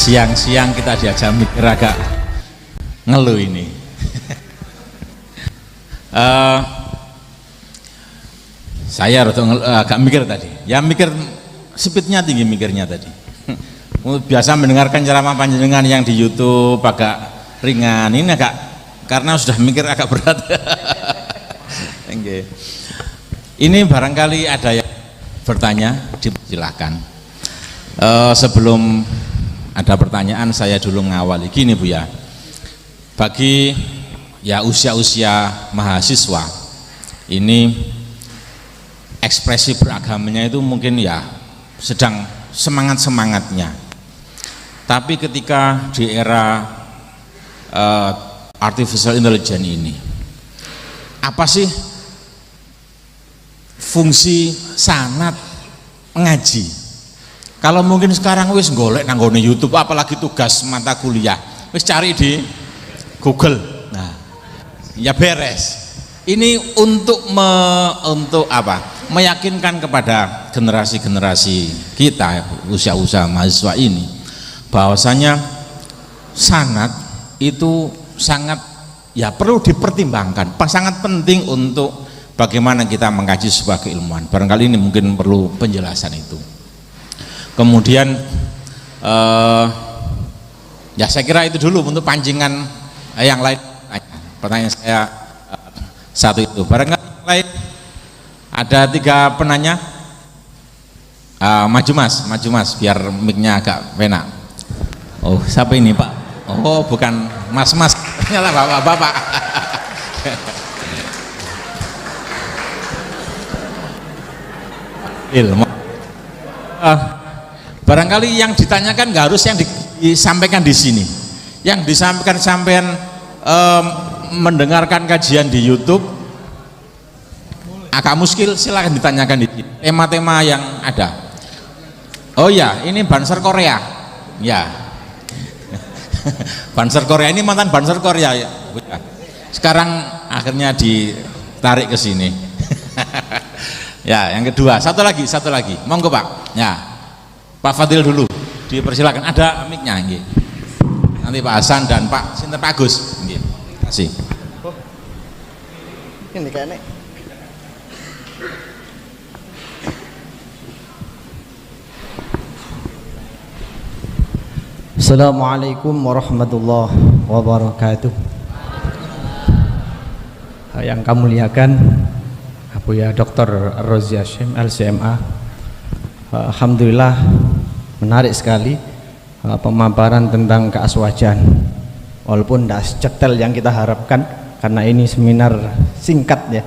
Siang-siang kita diajak mikir agak ngeluh ini. Saya agak mikir tadi. Ya mikir speednya tinggi mikirnya tadi. Biasa mendengarkan ceramah panjenengan yang di YouTube agak ringan. Ini agak karena sudah mikir agak berat. Ini barangkali ada yang bertanya, dipersilahkan. Sebelum ada pertanyaan saya dulu ngawali gini Bu ya, bagi ya usia-usia mahasiswa ini ekspresi beragamanya itu mungkin ya sedang semangat-semangatnya, tapi ketika di era artificial intelligence ini, apa sih fungsi sanad ngaji? Kalau mungkin sekarang wis golek nanggone YouTube, apalagi tugas mata kuliah, wis cari di Google. Nah, ya beres. Ini untuk apa? Meyakinkan kepada generasi-generasi kita usia-usia mahasiswa ini bahwasanya sanad itu sangat ya perlu dipertimbangkan, sangat penting untuk bagaimana kita mengkaji sebuah keilmuan. Barangkali ini mungkin perlu penjelasan itu. Kemudian ya saya kira itu dulu untuk pancingan yang lain. Pertanyaan saya satu itu. Barangkali lain ada 3 penanya. Maju mas biar mic-nya agak penak. Oh siapa ini Pak? Oh bukan mas, ternyata bapak. Ilmu. Barangkali yang ditanyakan nggak harus yang disampaikan di sini. Yang disampaikan sampean mendengarkan kajian di YouTube agak muskil, silakan ditanyakan di tema-tema yang ada. Oh ya, ini Banser Korea. Ya. Banser Korea ini mantan Banser Korea ya. Sekarang akhirnya ditarik ke sini. Ya, yang kedua, satu lagi. Monggo Pak. Ya. Pak Fadil dulu, dipersilakan. Ada mic-nya, nggih. Nanti Pak Hasan dan Pak Sinten Pak Agus, nggih. Terima kasih. Ini kayaknya. Assalamualaikum warahmatullahi wabarakatuh. Yang kami muliakan Abu ya Dr. Rozi Hashim LCMA. Alhamdulillah menarik sekali pemaparan tentang keaswajan, walaupun tidak secetel yang kita harapkan karena ini seminar singkat ya.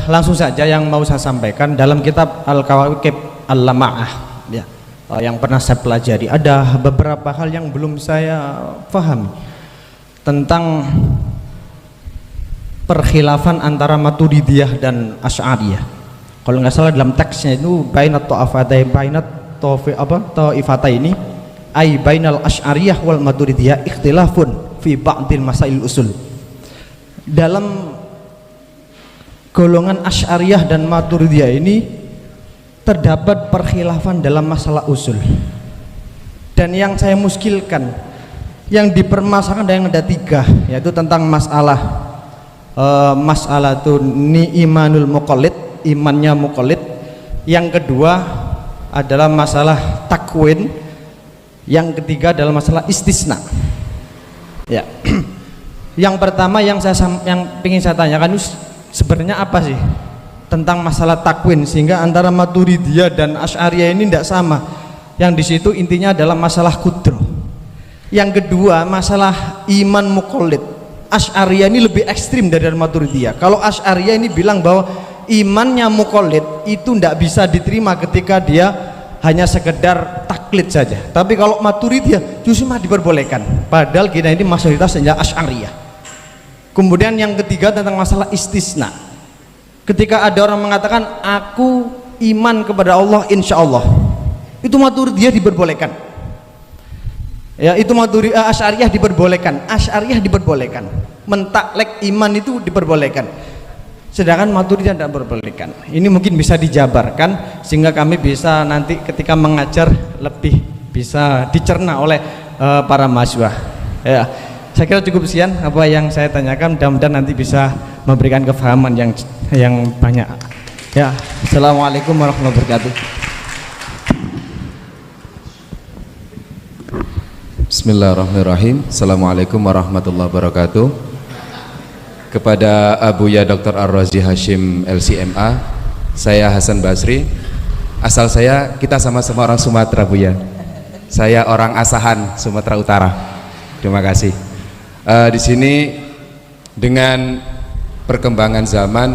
Langsung saja yang mau saya sampaikan dalam kitab Al-Kawakib Al-Lama'ah ya, yang pernah saya pelajari, ada beberapa hal yang belum saya pahami tentang perkhilafan antara Maturidiyah dan Asy'ariyah. Kalau nggak salah dalam teksnya itu bainat ta'ifataini ay bainal Asy'ariyah wal Maturidiyah ikhtilafun fi ba'dil masail usul. Dalam golongan Asy'ariyah dan Maturidiyah ini terdapat perkhilafan dalam masalah usul. Dan yang saya muskilkan, yang dipermasalahkan yang ada 3, yaitu tentang masalah itu imanul muqallid, imannya muqallid. Yang kedua adalah masalah takwin. Yang ketiga adalah masalah istisna. Ya. Yang pertama yang ingin saya tanyakan itu sebenarnya apa sih tentang masalah takwin, sehingga antara Maturidiyah dan Asy'ariyah ini tidak sama. Yang di situ intinya adalah masalah kudro. Yang kedua masalah iman muqallid. Asy'ariyah ini lebih ekstrim dari Maturidiyah. Kalau Asy'ariyah ini bilang bahwa imannya muqallid itu tidak bisa diterima ketika dia hanya sekedar taklid saja. Tapi kalau Maturidiyah justru mah diperbolehkan. Padahal kita ini mayoritas hanya Asy'ariyah. Kemudian yang ketiga tentang masalah istisna. Ketika ada orang mengatakan aku iman kepada Allah insya Allah, itu Maturidiyah diperbolehkan. Ya, itu Asy'ariyah diperbolehkan. Asy'ariyah diperbolehkan. Mentaklek iman itu diperbolehkan. Sedangkan Maturidiyah tidak diperbolehkan. Ini mungkin bisa dijabarkan sehingga kami bisa nanti ketika mengajar lebih bisa dicerna oleh para mahasiswa. Ya, saya kira cukup sekian apa yang saya tanyakan, mudah-mudahan nanti bisa memberikan kefahaman yang banyak. Ya, assalamualaikum warahmatullahi wabarakatuh. Bismillahirrahmanirrahim. Assalamualaikum warahmatullahi wabarakatuh. Kepada Abuya Dr. Ar-Razi Hashim LCMA, saya Hasan Basri. Asal kita sama-sama orang Sumatera, Buya. Saya orang Asahan, Sumatera Utara. Terima kasih. Di sini dengan perkembangan zaman,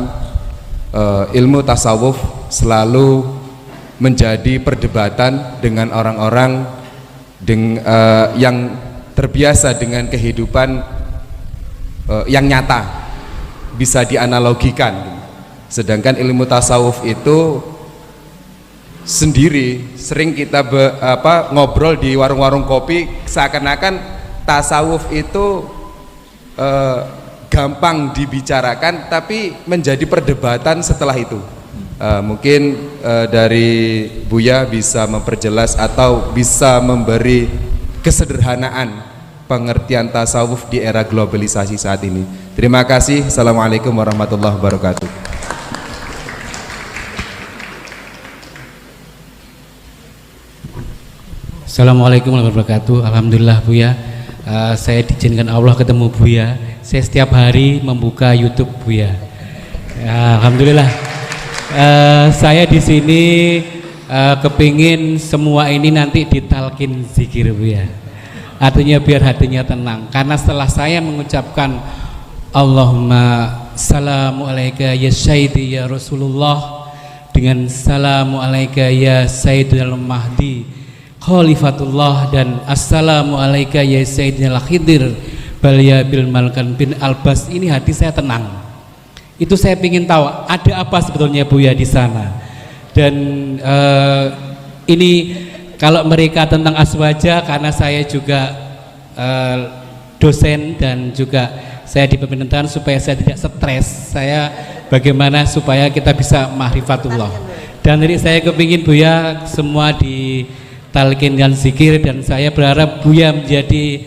ilmu tasawuf selalu menjadi perdebatan dengan orang-orang yang terbiasa dengan kehidupan yang nyata, bisa dianalogikan. Sedangkan ilmu tasawuf itu sendiri sering kita ngobrol di warung-warung kopi, seakan-akan tasawuf itu gampang dibicarakan tapi menjadi perdebatan setelah itu. Mungkin dari Buya bisa memperjelas atau bisa memberi kesederhanaan pengertian tasawuf di era globalisasi saat ini. Terima kasih. Assalamualaikum warahmatullahi wabarakatuh. Assalamualaikum warahmatullahi wabarakatuh. Alhamdulillah Buya, saya diizinkan Allah ketemu Buya. Saya setiap hari membuka YouTube Buya. Ya, alhamdulillah. Saya di sini kepingin semua ini nanti ditalkin zikir Buya. Artinya biar hatinya tenang. Karena setelah saya mengucapkan Allahumma salamu alaika ya Sayyidi ya Rasulullah, dengan salamu alaika ya Sayyidul Mahdi Khalifatullah, dan assalamu alaika ya Sayyidina Khidir Balya bil Malkan bin Albas, ini hati saya tenang. Itu saya ingin tahu ada apa sebetulnya Buya di sana. Dan ini kalau mereka tentang aswaja, karena saya juga dosen dan juga saya di pemerintahan, supaya saya tidak stres, saya bagaimana supaya kita bisa ma'rifatullah. Dan jadi saya kepingin Buya semua di talqin dan zikir, dan saya berharap Buya menjadi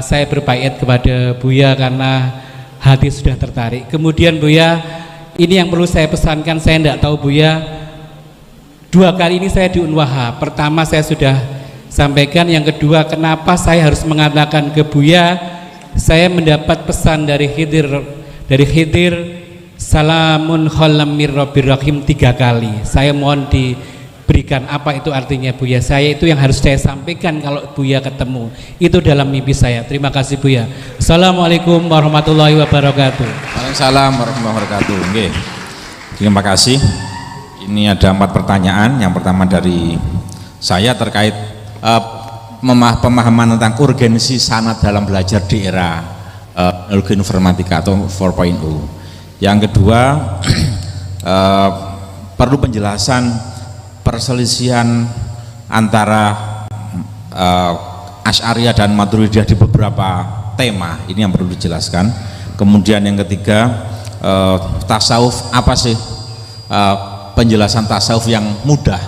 saya berbaiat kepada Buya karena hati sudah tertarik. Kemudian Buya, ini yang perlu saya pesankan, saya tidak tahu Buya, 2 kali ini saya di Unwaha. Pertama saya sudah sampaikan, yang kedua kenapa saya harus mengatakan ke Buya, saya mendapat pesan dari Khidir salamun khalam mir rabbir rahim 3 kali. Saya mohon diberikan apa itu artinya Buya. Saya itu yang harus saya sampaikan kalau Buya ketemu. Itu dalam mimpi saya. Terima kasih Buya. Assalamualaikum warahmatullahi wabarakatuh. Waalaikumsalam warahmatullahi wabarakatuh. Oke. Terima kasih. Ini ada 4 pertanyaan. Yang pertama dari saya terkait pemahaman tentang urgensi sanad dalam belajar di era teknologi informatika atau 4.0. Yang kedua, perlu penjelasan perselisihan antara Asy'ariyah dan Maturidiyah di beberapa tema, ini yang perlu dijelaskan. Kemudian yang ketiga, tasawuf, apa sih penjelasan tasawuf yang mudah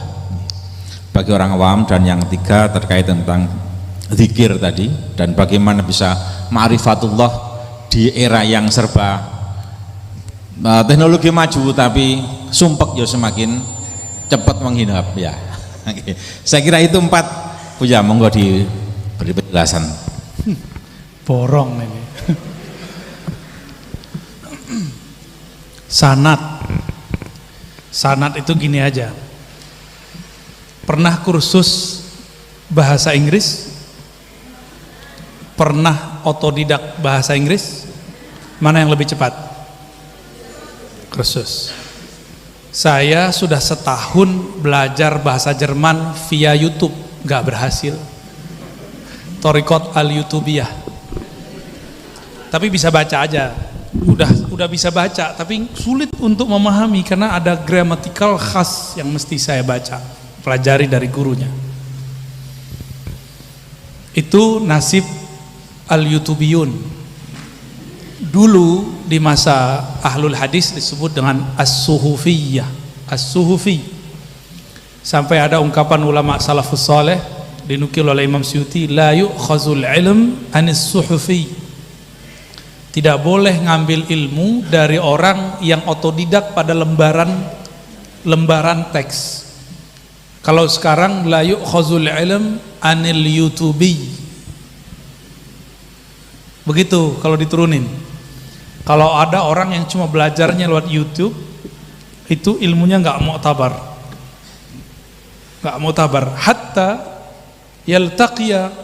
bagi orang awam. Dan yang ketiga terkait tentang zikir tadi, dan bagaimana bisa ma'rifatullah di era yang serba teknologi maju tapi sumpek ya semakin cepat menghinap ya. Oke. Saya kira itu 4 Buya, monggo diberi penjelasan. Borong ini. Sanad itu gini aja. Pernah kursus bahasa Inggris? Pernah otodidak bahasa Inggris? Mana yang lebih cepat? Kursus. Saya sudah setahun belajar bahasa Jerman via YouTube, nggak berhasil. Thoriqat al-Youtubiyah. Tapi bisa baca aja. Udah bisa baca, tapi sulit untuk memahami karena ada grammatical khas yang mesti saya baca, pelajari dari gurunya. Itu nasib al-Youtubiyun. Dulu di masa ahlul hadis disebut dengan as-suhufiyah, as-suhufi. Sampai ada ungkapan ulama salafus saleh, dinukil oleh Imam Suyuti, la yu'khazul ilm anis suhufi. Tidak boleh ngambil ilmu dari orang yang otodidak pada lembaran teks. Kalau sekarang la yu'khazul ilm anil yutubi. Begitu kalau diturunin. Kalau ada orang yang cuma belajarnya lewat YouTube, itu ilmunya nggak mu'tabar hatta yaltaqiya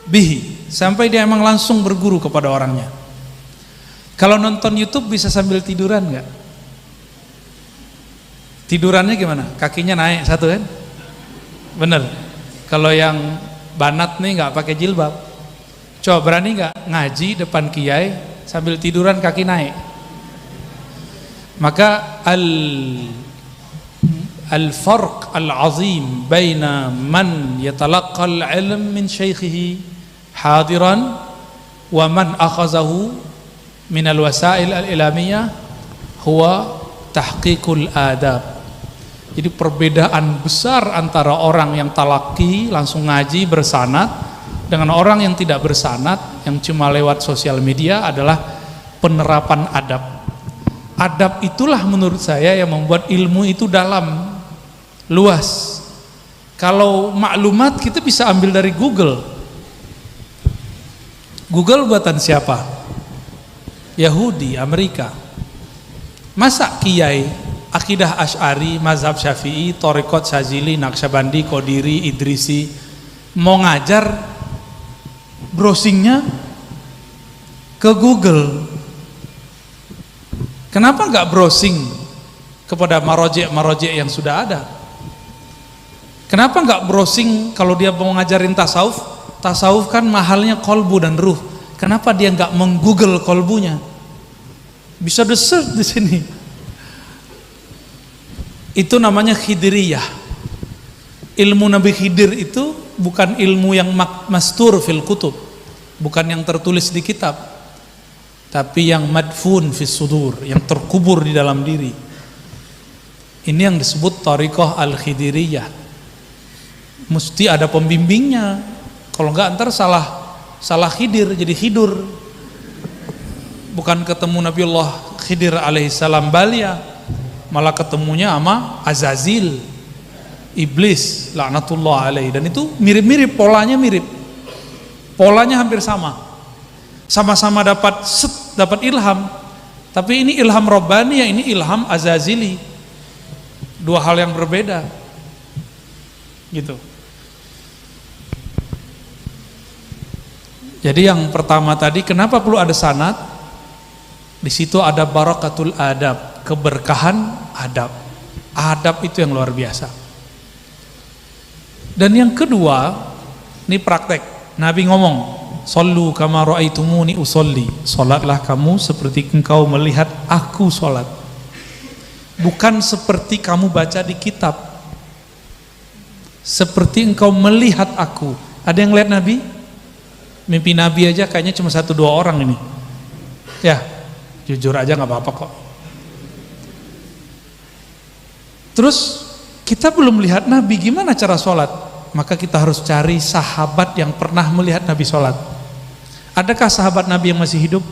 bihi, sampai dia emang langsung berguru kepada orangnya. Kalau nonton YouTube bisa sambil tiduran nggak? Tidurannya gimana? Kakinya naik satu kan? Bener. Kalau yang banat nih nggak pakai jilbab, coba berani nggak ngaji depan kiai sambil tiduran kaki naik? Maka al-farq al-azim baina man yatalaqqa al-ilm min shaykhihi hadiran wa man akhazahu min al-wasail al-ilamiyah huwa tahqiqul adab. Jadi perbedaan besar antara orang yang talaki langsung ngaji bersanad dengan orang yang tidak bersanad yang cuma lewat sosial media adalah penerapan adab. Adab itulah menurut saya yang membuat ilmu itu dalam, luas. Kalau maklumat kita bisa ambil dari Google. Google buatan siapa? Yahudi, Amerika. Masa kiai akidah Asy'ari, mazhab Syafi'i, Thariqat Syazili, Naqsyabandi, Qadiri, Idrisi mau ngajar browsingnya ke Google? Kenapa nggak browsing kepada marojek yang sudah ada? Kenapa nggak browsing kalau dia mau ngajarin tasawuf? Tasawuf kan mahalnya kolbu dan ruh. Kenapa dia nggak menggoogle kolbunya? Bisa di-search di sini. Itu namanya Khidiriyah. Ilmu Nabi Khidir itu bukan ilmu yang mastur fil kutub, bukan yang tertulis di kitab, tapi yang madfun fis sudur, yang terkubur di dalam diri. Ini yang disebut Thariqah al-Khidiriyah. Mesti ada pembimbingnya. Kalau enggak ntar salah Khidir, jadi Khidur. Bukan ketemu Nabiullah Khidir alaihissalam Balia, malah ketemunya sama Azazil, iblis laknatullah alaih. Dan itu mirip-mirip, polanya mirip, polanya hampir sama. Sama-sama dapat ilham, tapi ini ilham Rabbani, ya ini ilham Azazili, dua hal yang berbeda gitu. Jadi yang pertama tadi, kenapa perlu ada sanad? Di situ ada barakatul adab, keberkahan adab. Adab itu yang luar biasa. Dan yang kedua, ini praktek. Nabi ngomong, "Shallu kama ra'aitumuni usolli." Salatlah kamu seperti engkau melihat aku salat. Bukan seperti kamu baca di kitab. Seperti engkau melihat aku. Ada yang lihat Nabi? Mimpi Nabi aja kayaknya cuma 1-2 orang ini. Ya, jujur aja nggak apa-apa kok. Terus kita belum lihat Nabi, gimana cara sholat? Maka kita harus cari sahabat yang pernah melihat Nabi sholat. Adakah sahabat Nabi yang masih hidup?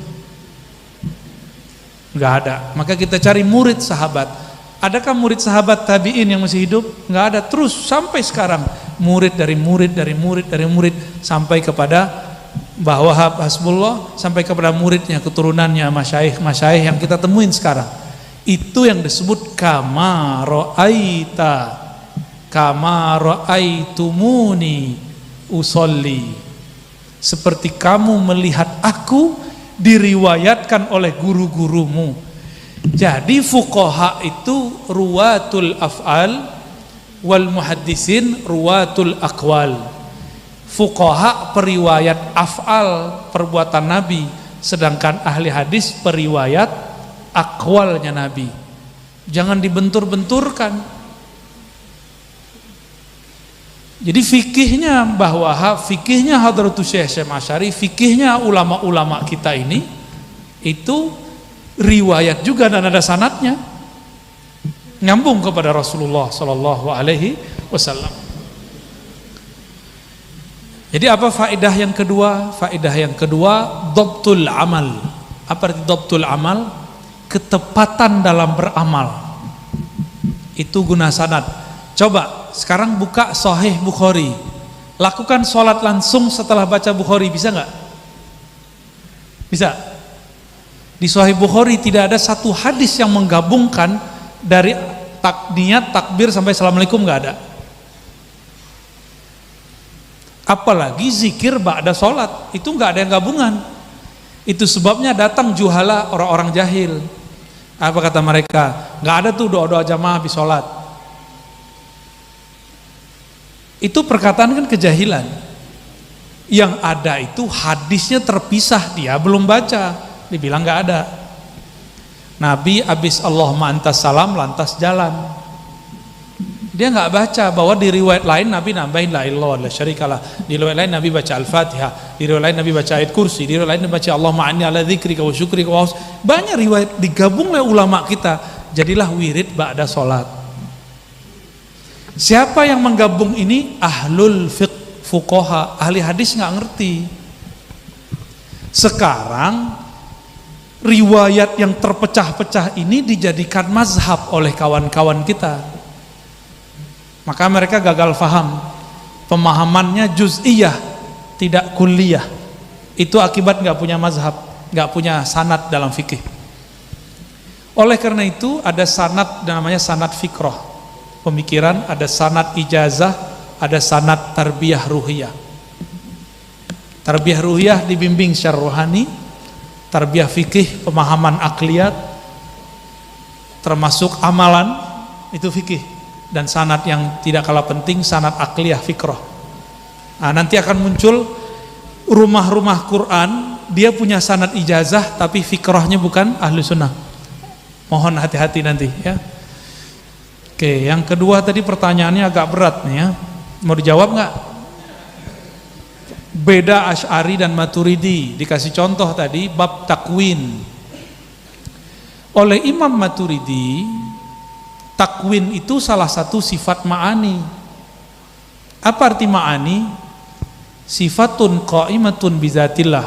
Nggak ada. Maka kita cari murid sahabat. Adakah murid sahabat tabi'in yang masih hidup? Nggak ada. Terus sampai sekarang murid dari murid dari murid dari murid sampai kepada Mbah Wahab Hasbullah, sampai kepada muridnya, keturunannya, masyaikh yang kita temuin sekarang. Itu yang disebut kama ra'aitumuni usolli. Seperti kamu melihat aku diriwayatkan oleh guru-gurumu. Jadi fuqaha itu ruwatul af'al, wal muhaddisin ruwatul aqwal. Fuqaha periwayat af'al, perbuatan Nabi, sedangkan ahli hadis periwayat aqwalnya Nabi. Jangan dibentur-benturkan. Jadi fikihnya Mbah Wahab, fikihnya Hadratus Syekh Syekh Asy'ari, fikihnya ulama-ulama kita ini itu riwayat juga dan ada sanadnya, nyambung kepada Rasulullah sallallahu alaihi wasallam. Jadi apa faedah yang kedua? Faedah yang kedua, dhabtul amal. Apa arti dhabtul amal? Ketepatan dalam beramal. Itu guna sanad. Coba sekarang buka Sahih Bukhari. Lakukan sholat langsung setelah baca Bukhari, bisa nggak? Bisa. Di Sahih Bukhari tidak ada satu hadis yang menggabungkan dari niat, takbir sampai assalamualaikum, nggak ada. Apalagi zikir ba'da sholat, itu nggak ada yang gabungan. Itu sebabnya datang juhala, orang-orang jahil. Apa kata mereka? Nggak ada tuh doa-doa jamaah habis sholat. Itu perkataan kan kejahilan. Yang ada itu hadisnya terpisah, dia belum baca, dibilang nggak ada. Nabi abis Allahumma antas salam lantas jalan. Dia nggak baca bahwa di riwayat lain Nabi nambahin la ilaha la syarikalah, di riwayat lain Nabi baca Al-Fatihah, di riwayat lain Nabi baca ayat kursi, di riwayat lain Nabi baca Allahumma inni ala dzikrika wa syukrika wa banyak riwayat digabung oleh ulama kita, jadilah wirid ba'da salat. Siapa yang menggabung ini? Ahlul fiqh, fuqaha, ahli hadis nggak ngerti. Sekarang riwayat yang terpecah-pecah ini dijadikan mazhab oleh kawan-kawan kita. Maka mereka gagal faham. Pemahamannya juz'iyah, tidak kulliyah. Itu akibat nggak punya mazhab, nggak punya sanad dalam fikih. Oleh karena itu ada sanad namanya sanad fikroh, pemikiran, ada sanad ijazah, ada sanad tarbiyah ruhiyah. Tarbiyah ruhiyah dibimbing secara rohani, tarbiyah fikih pemahaman akliyat, termasuk amalan, itu fikih. Dan sanad yang tidak kalah penting, sanad akliyah fikroh. Nah, nanti akan muncul rumah-rumah Quran, dia punya sanad ijazah tapi fikrohnya bukan ahlu sunnah. Mohon hati-hati nanti ya. Oke, yang kedua tadi pertanyaannya agak berat nih ya. Mau dijawab nggak? Beda Asy'ari dan Maturidi, dikasih contoh tadi bab takwin. Oleh Imam Maturidi, takwin itu salah satu sifat ma'ani. Apa arti ma'ani? Sifatun qa'imatun bizatillah.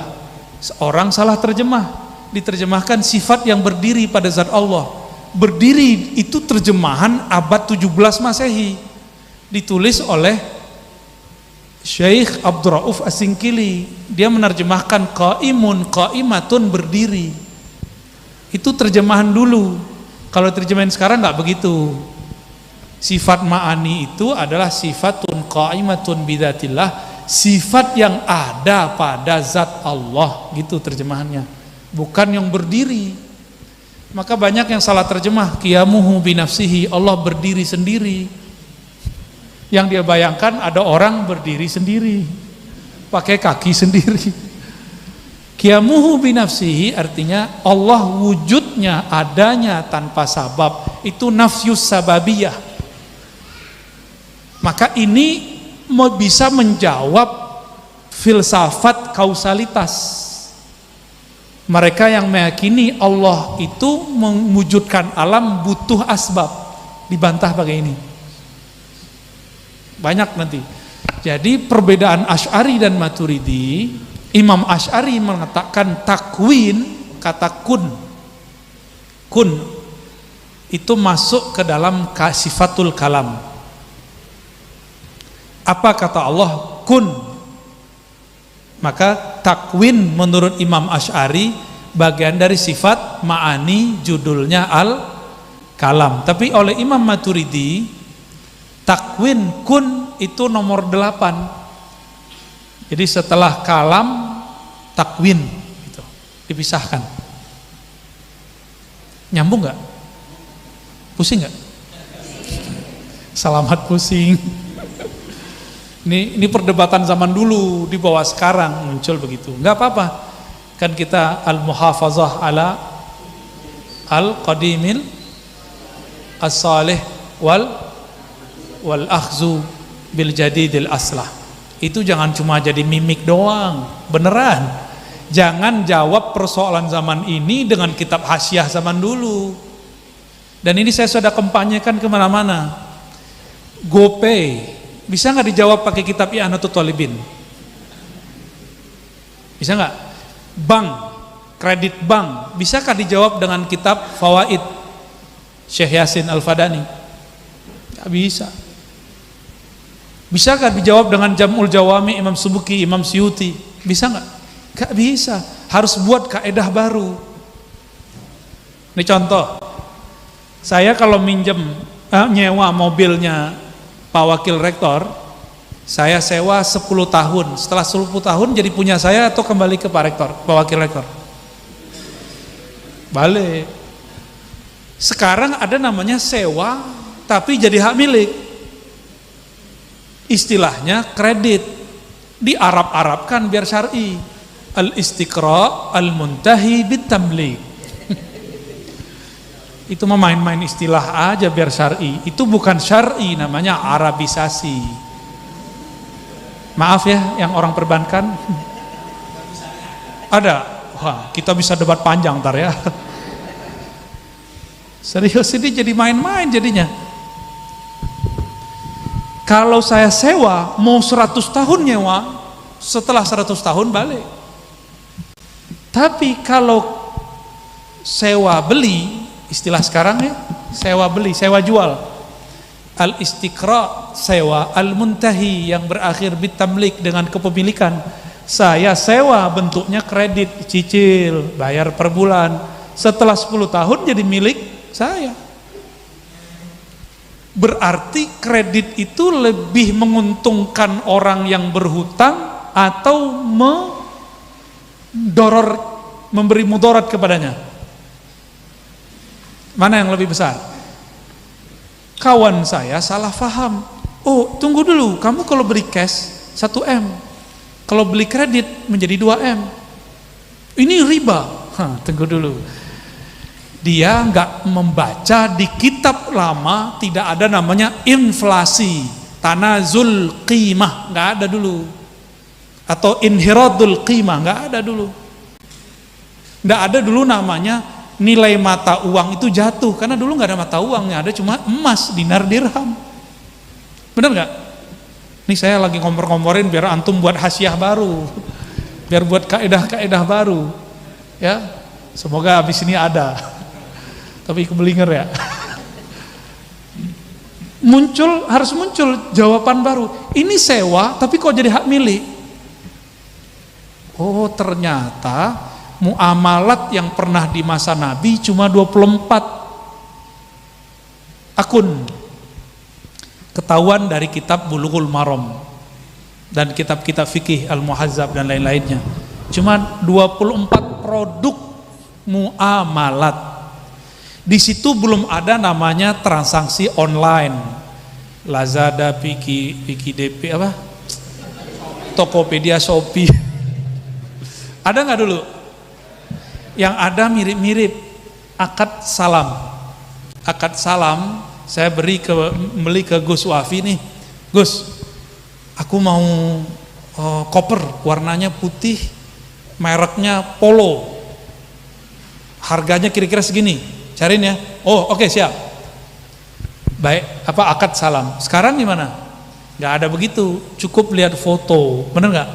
Seorang salah terjemah, diterjemahkan sifat yang berdiri pada zat Allah. Berdiri itu terjemahan abad 17 Masehi, ditulis oleh Syekh Abdul Rauf As-Singkili. Dia menerjemahkan qaimun, qaimatun, berdiri. Itu terjemahan dulu. Kalau terjemahan sekarang nggak begitu. Sifat ma'ani itu adalah sifatun qaimatun bidzatillah, sifat yang ada pada zat Allah, gitu terjemahannya. Bukan yang berdiri. Maka banyak yang salah terjemah, qiyamuhu binafsihi, Allah berdiri sendiri. Yang dia bayangkan ada orang berdiri sendiri, pakai kaki sendiri. Qiyamuhu binafsihi artinya Allah wujudnya, adanya tanpa sabab, itu nafyus sababiyah. Maka ini bisa menjawab filsafat kausalitas. Mereka yang meyakini Allah itu mewujudkan alam butuh asbab, dibantah pakai ini. Banyak nanti. Jadi perbedaan Asy'ari dan Maturidi, Imam Asy'ari mengatakan takwin, kata kun itu masuk ke dalam sifatul kalam. Apa kata Allah? Kun. Maka takwin menurut Imam Asy'ari bagian dari sifat ma'ani, judulnya al-kalam. Tapi oleh Imam Maturidi, takwin kun itu nomor 8. Jadi setelah kalam, takwin gitu, dipisahkan. Nyambung nggak? Pusing nggak? Selamat pusing. Ini perdebatan zaman dulu, di bawah sekarang muncul begitu. Nggak apa-apa. Kan kita al-muhafazah ala al-qadimil as-salih wal akhzu bil jadidil aslah. Itu jangan cuma jadi mimik doang, beneran. Jangan jawab persoalan zaman ini dengan kitab hasyiah zaman dulu. Dan ini saya sudah kampanyekan kemana-mana. GoPay bisa nggak dijawab pakai kitab I'anatul Talibin? Bisa nggak? Bank, kredit bank, bisakah dijawab dengan kitab Fawaid Syekh Yasin Al-Fadani? Nggak bisa. Bisakah dijawab dengan Jam'ul Jawami Imam Subuki, Imam Suyuti? Bisa nggak? Nggak bisa. Harus buat kaedah baru. Ini contoh. Saya kalau minjem nyewa mobilnya Pak Wakil Rektor, saya sewa 10 tahun. Setelah 10 tahun jadi punya saya atau kembali ke Pak Rektor, Pak Wakil Rektor? Balik. Sekarang ada namanya sewa tapi jadi hak milik. Istilahnya kredit. Diarab-arabkan biar syar'i. Al-istiqra' al-muntahi bitamlik. Itu mah main-main istilah aja biar syar'i. Itu bukan syar'i, namanya arabisasi. Maaf ya yang orang perbankan. Ada. Wah, kita bisa debat panjang ntar ya. Serius, ini jadi main-main jadinya. Kalau saya sewa mau 100 tahun nyewa, setelah 100 tahun balik. Tapi kalau sewa beli, istilah sekarang ya, sewa beli, sewa jual. Al-istiqra' sewa, al-muntahi yang berakhir bitamlik dengan kepemilikan. Saya sewa bentuknya kredit, cicil, bayar per bulan. Setelah 10 tahun jadi milik saya. Berarti kredit itu lebih menguntungkan orang yang berhutang atau memberi mudarat kepadanya? Mana yang lebih besar? Kawan saya salah faham. Oh, tunggu dulu, kamu kalau beli cash 1M, kalau beli kredit menjadi 2M. Ini riba. Tunggu dulu. Dia nggak membaca di kitab lama, tidak ada namanya inflasi, tanazul qimah, nggak ada dulu. Atau inhiradul qimah, nggak ada dulu. Nggak ada dulu namanya nilai mata uang itu jatuh, karena dulu nggak ada mata uangnya, ada cuma emas, dinar, dirham. Bener nggak? Ini saya lagi ngompor-ngomporin biar antum buat hasiah baru, biar buat kaedah-kaedah baru, ya. Semoga habis ini ada. Tapi kebelinger ya. Harus muncul jawaban baru. Ini sewa, tapi kok jadi hak milik? Oh, ternyata muamalat yang pernah di masa Nabi cuma 24 akun. Ketahuan dari kitab Bulughul Maram dan kitab-kitab fikih Al-Muhazzab dan lain-lainnya. Cuma 24 produk muamalat. Di situ belum ada namanya transaksi online. Lazada, Pikidp apa? Tokopedia, Shopee. Ada nggak dulu? Yang ada mirip-mirip akad salam. Akad salam saya beli ke Gus Wafi nih. Gus, aku mau koper warnanya putih, mereknya Polo. Harganya kira-kira segini. Cariin ya. Oh, oke, siap. Baik, apa akad salam. Sekarang gimana? Nggak ada begitu. Cukup lihat foto, bener nggak?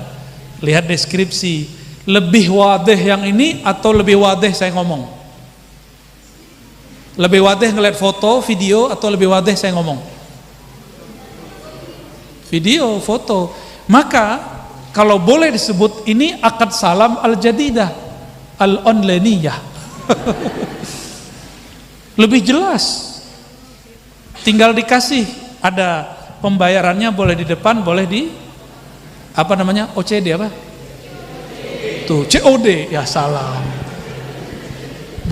Lihat deskripsi. Lebih wadih yang ini atau lebih wadih saya ngomong? Lebih wadih ngeliat foto, video atau lebih wadih saya ngomong? Video, foto. Maka kalau boleh disebut ini akad salam al-jadidah, al-onliniyah. Lebih jelas. Tinggal dikasih, ada pembayarannya boleh di depan, boleh di apa namanya? OCD apa? Tuh, COD. Ya salam.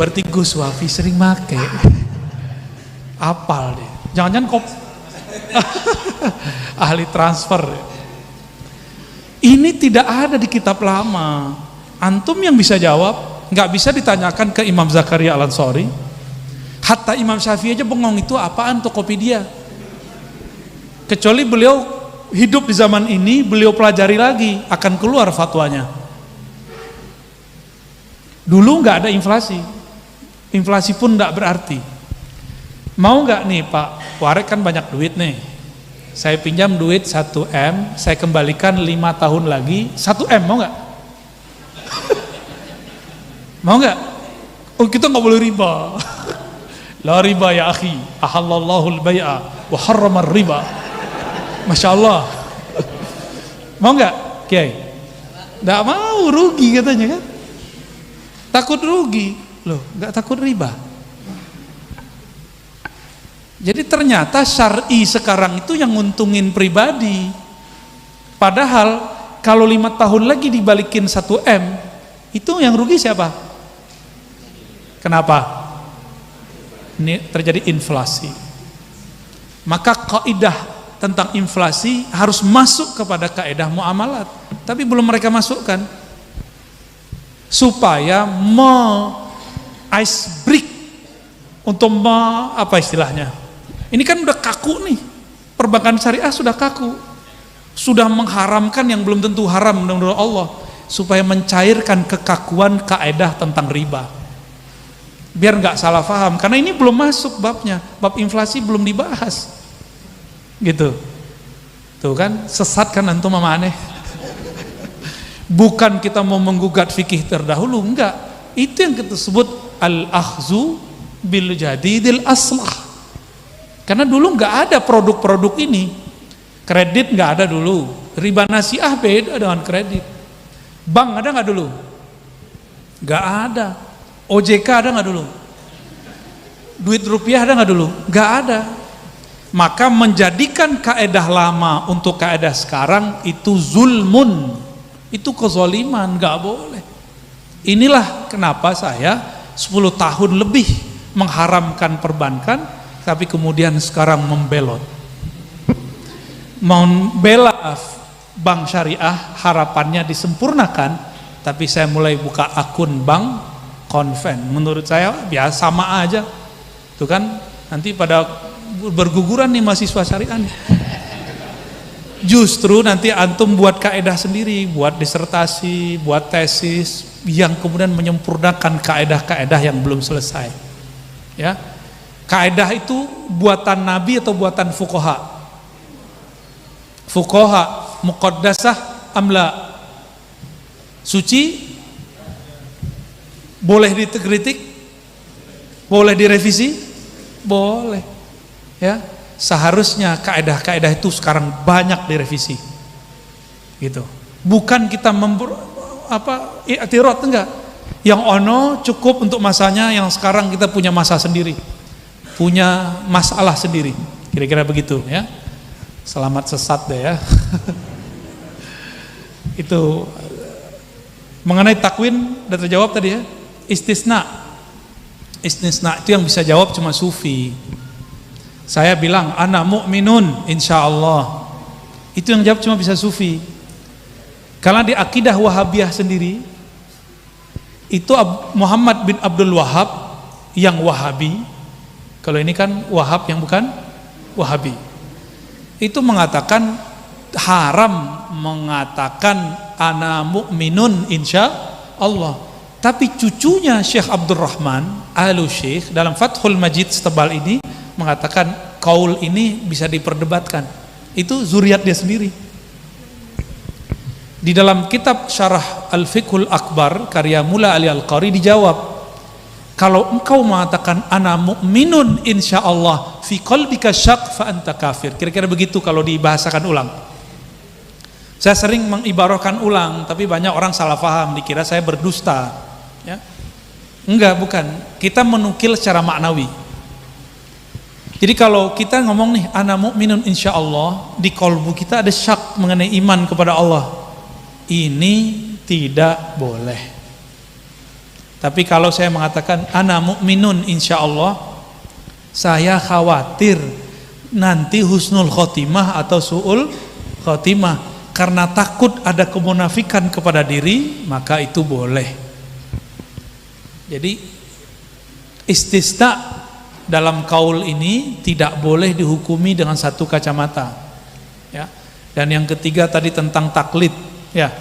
Berarti Gus Wafi sering make. Apal deh. Jangan-jangan ahli transfer. Ini tidak ada di kitab lama. Antum yang bisa jawab, nggak bisa ditanyakan ke Imam Zakaria Al-Ansari. Hatta Imam Syafi'i aja bengong, itu apaan Tokopedia? Kecuali beliau hidup di zaman ini, beliau pelajari lagi, akan keluar fatwanya. Dulu nggak ada inflasi, inflasi pun nggak berarti. Mau nggak nih Pak Warek, kan banyak duit nih, saya pinjam duit 1M, saya kembalikan 5 tahun lagi 1M, mau nggak? Mau nggak? Oh, kita nggak boleh riba. La riba ya akhi, ahallallahu al-bai'a wa harrama riba. Masya Allah. Mau nggak, Kiai? Nggak mau, rugi katanya kan? Takut rugi, loh, nggak takut riba. Jadi ternyata syar'i sekarang itu yang nguntungin pribadi. Padahal kalau 5 tahun lagi dibalikin 1 M, itu yang rugi siapa? Kenapa? Ini terjadi inflasi. Maka kaidah tentang inflasi harus masuk kepada kaidah muamalat. Tapi belum mereka masukkan. Supaya ice break untuk apa istilahnya? Ini kan udah kaku nih. Perbankan syariah sudah kaku. Sudah mengharamkan yang belum tentu haram menurut Allah, supaya mencairkan kekakuan kaidah tentang riba. Biar nggak salah paham, karena ini belum masuk babnya, bab inflasi belum dibahas. Gitu. Tuh kan, sesat kan antum sama aneh. Bukan kita mau menggugat fikih terdahulu, enggak. Itu yang kita sebut al-akhzu bil jadidil aslah. Karena dulu nggak ada produk-produk ini. Kredit nggak ada dulu. Riba nasiah beda dengan kredit. Bank ada nggak dulu? Nggak ada. OJK ada nggak dulu? Duit rupiah ada nggak dulu? Nggak ada. Maka menjadikan kaedah lama untuk kaedah sekarang itu zulmun, itu kezaliman, nggak boleh. Inilah kenapa saya 10 tahun lebih mengharamkan perbankan, tapi kemudian sekarang membelot, membela bank syariah, harapannya disempurnakan. Tapi saya mulai buka akun bank konven. Menurut saya biasa sama aja, tuh kan nanti pada berguguran nih mahasiswa syariah nih. Justru nanti antum buat kaedah sendiri, buat disertasi, buat tesis yang kemudian menyempurnakan kaedah-kaedah yang belum selesai. Ya, kaedah itu buatan Nabi atau buatan fuqaha? Fuqaha muqaddasah amla, suci, boleh dikritik, boleh direvisi, boleh. Ya, seharusnya kaedah-kaedah itu sekarang banyak direvisi, gitu. Bukan kita i'tirad, enggak. Yang ono cukup untuk masanya, yang sekarang kita punya masa sendiri, punya masalah sendiri. Kira-kira begitu ya. Selamat sesat deh ya. Itu mengenai takwin udah terjawab tadi ya. Istisna itu yang bisa jawab cuma sufi. Saya bilang ana mu'minun insyaallah, itu yang jawab cuma bisa sufi. Karena di akidah Wahabiyah sendiri itu Muhammad bin Abdul Wahab yang Wahabi, kalau ini kan Wahab yang bukan Wahabi, itu mengatakan haram mengatakan ana mu'minun insyaallah. Tapi cucunya Syekh Abdurrahman Al-Syekh dalam Fathul Majid setebal ini mengatakan kaul ini bisa diperdebatkan. Itu zuriat dia sendiri. Di dalam kitab Syarah Al-Fiqhul Akbar karya Mula Ali Al-Qari dijawab, kalau engkau mengatakan ana mu'minun insyaallah fi qalbika syak fa anta kafir. Kira-kira begitu kalau dibahasakan ulang. Saya sering mengibarahkan ulang, tapi banyak orang salah paham, dikira saya berdusta ya. Enggak, bukan. Kita menukil secara maknawi. Jadi kalau kita ngomong nih ana mu'minun insyaallah, di qalbu kita ada syak mengenai iman kepada Allah, ini tidak boleh. Tapi kalau saya mengatakan ana mu'minun insyaallah, saya khawatir nanti husnul khotimah atau su'ul khotimah, karena takut ada kemunafikan kepada diri, maka itu boleh. Jadi istisna dalam kaul ini tidak boleh dihukumi dengan satu kacamata ya. Dan yang ketiga tadi tentang taklid ya.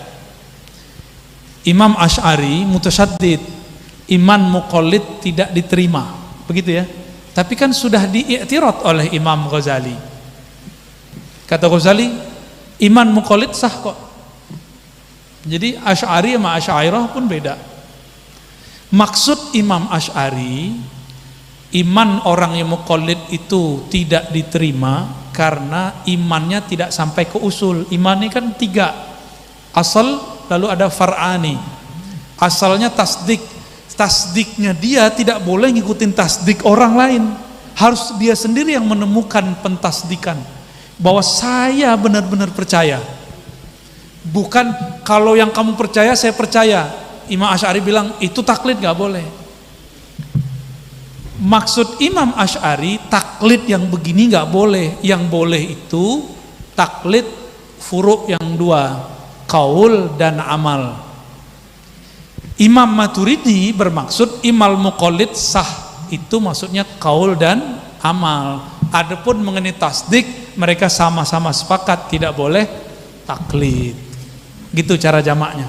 Imam Asy'ari mutasyaddid, iman muqallid tidak diterima, begitu ya. Tapi kan sudah diiktirad oleh Imam Ghazali. Kata Ghazali, iman muqallid sah kok. Jadi Asy'ari sama Asy'ariyah pun beda. Maksud Imam Asy'ari, iman orang yang muqallid itu tidak diterima karena imannya tidak sampai ke usul. Iman ini kan 3, asal lalu ada far'ani. Asalnya tasdik, tasdiknya dia tidak boleh ngikutin tasdik orang lain, harus dia sendiri yang menemukan pentasdikan bahwa saya benar-benar percaya, bukan kalau yang kamu percaya saya percaya. Imam Asy'ari bilang itu taklid gak boleh. Maksud Imam Asy'ari taklid yang begini gak boleh. Yang boleh itu taklid furu' yang 2, qaul dan amal. Imam Maturidi bermaksud imal muqallid sah, itu maksudnya qaul dan amal. Adapun mengenai tasdik, mereka sama-sama sepakat tidak boleh taklid. Gitu cara jamaknya.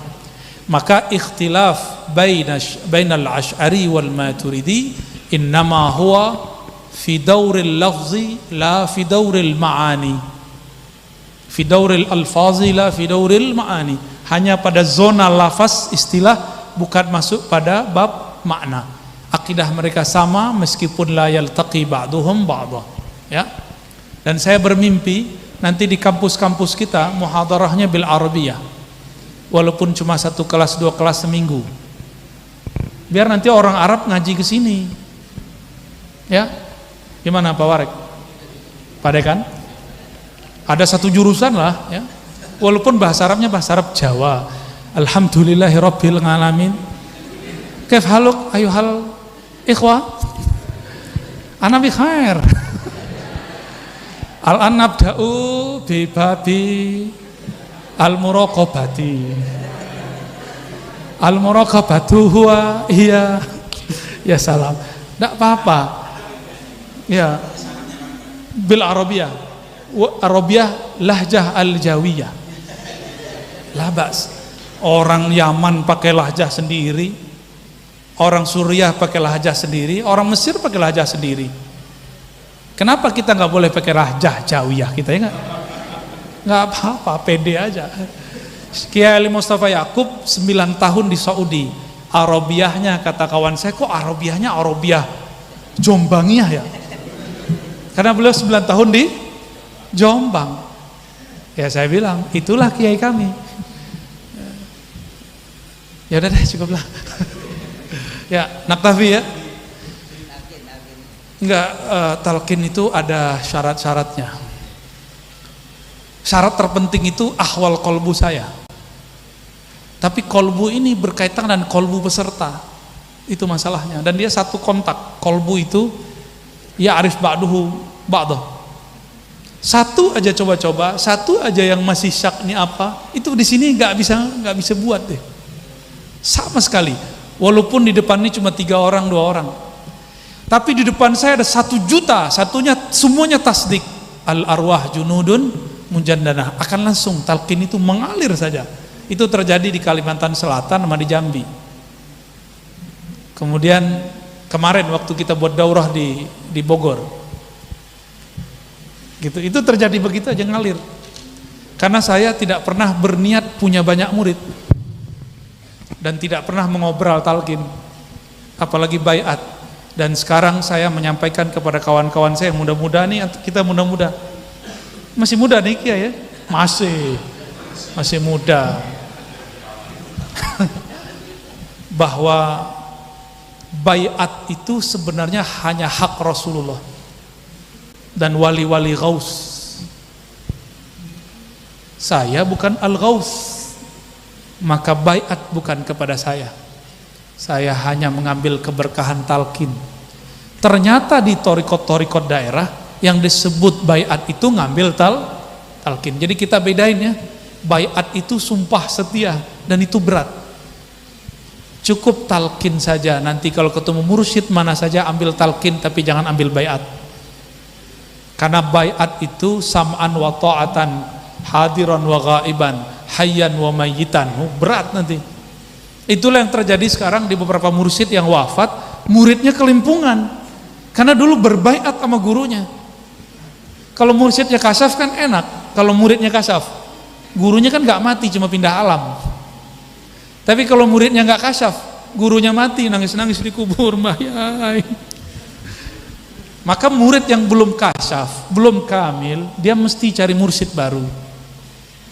Maka ikhtilaf bainal Asy'ari wal Maturidi innama huwa fi dauril lafzi la fi dauril ma'ani, fi dauril alfazi la fi dauril ma'ani. Hanya pada zona lafaz istilah, bukan masuk pada bab makna. Akidah mereka sama meskipun la yaltaqi ba'duhum ba'dha, ya. Dan saya bermimpi nanti di kampus-kampus kita muhadarahnya bil Arabiyah, walaupun cuma 1 kelas 2 kelas seminggu, biar nanti orang Arab ngaji ke sini, ya. Gimana Pak Warek? Pak Dekan? Ada 1 jurusan lah, ya. Walaupun bahasa Arabnya bahasa Arab Jawa. Alhamdulillahirabbil alamin. Kaif haluk ayuhal ikhwah? Ana bi khair. Al nabda'u bi babi al-muraqabati. Al-muraqabatu huwa iya. Ya salam. Enggak apa-apa. Ya. Bil Arabiyah. Arabiyah lahjah al-jawiyah. La bas. Orang Yaman pakai lahjah sendiri, orang Suriah pakai lahjah sendiri, orang Mesir pakai lahjah sendiri. Kenapa kita nggak boleh pakai lahjah jawiyah kita, ya nggak apa-apa, pede aja. Kiai Ali Mustafa Yakub 9 tahun di Saudi, Arabiyahnya kata kawan saya, kok Arabiyahnya Arabiyah Jombangiyah ya? Karena beliau 9 tahun di Jombang. Ya saya bilang, itulah kiai kami. Ya udah deh, cukuplah. Ya, naktafi ya. Enggak, talqin itu ada syarat-syaratnya. Syarat terpenting itu ahwal kolbu saya. Tapi kolbu ini berkaitan dengan kolbu peserta. Itu masalahnya. Dan dia satu kontak. Kolbu itu ya arif ba'duhu ba'dah. Satu aja coba-coba, satu aja yang masih syak ini apa, itu di sini nggak bisa buat deh. Sama sekali. Walaupun di depan ini cuma 3 orang 2 orang, tapi di depan saya ada 1 juta, satunya semuanya tasdik. Al arwah junudun mujannanah, akan langsung talqin itu mengalir saja. Itu terjadi di Kalimantan Selatan sama di Jambi. Kemudian kemarin waktu kita buat daurah di Bogor, gitu, itu terjadi begitu aja ngalir. Karena saya tidak pernah berniat punya banyak murid dan tidak pernah mengobrol talqin, apalagi baiat. Dan sekarang saya menyampaikan kepada kawan-kawan saya yang muda-muda nih, kita muda-muda, masih muda nih Kiai ya, masih muda, bahwa baiat itu sebenarnya hanya hak Rasulullah dan wali-wali ghaus. Saya bukan al-ghaus, maka baiat bukan kepada saya. Saya hanya mengambil keberkahan talqin. Ternyata di torikot-torikot daerah yang disebut baiat itu ngambil talqin. Jadi kita bedain ya, baiat itu sumpah setia dan itu berat. Cukup talqin saja. Nanti kalau ketemu mursyid mana saja ambil talqin, tapi jangan ambil baiat. Karena baiat itu sam'an wa ta'atan, hadiran wa ghaiban, hayyan wa mayyitan. Berat nanti. Itulah yang terjadi sekarang di beberapa mursyid yang wafat, muridnya kelimpungan. Karena dulu berbaiat sama gurunya. Kalau mursyidnya kasaf kan enak, kalau muridnya kasaf, gurunya kan gak mati, cuma pindah alam. Tapi kalau muridnya gak kasaf, gurunya mati, nangis-nangis di kubur, Mbah Yai. Maka murid yang belum kasyaf, belum kamil, dia mesti cari mursyid baru.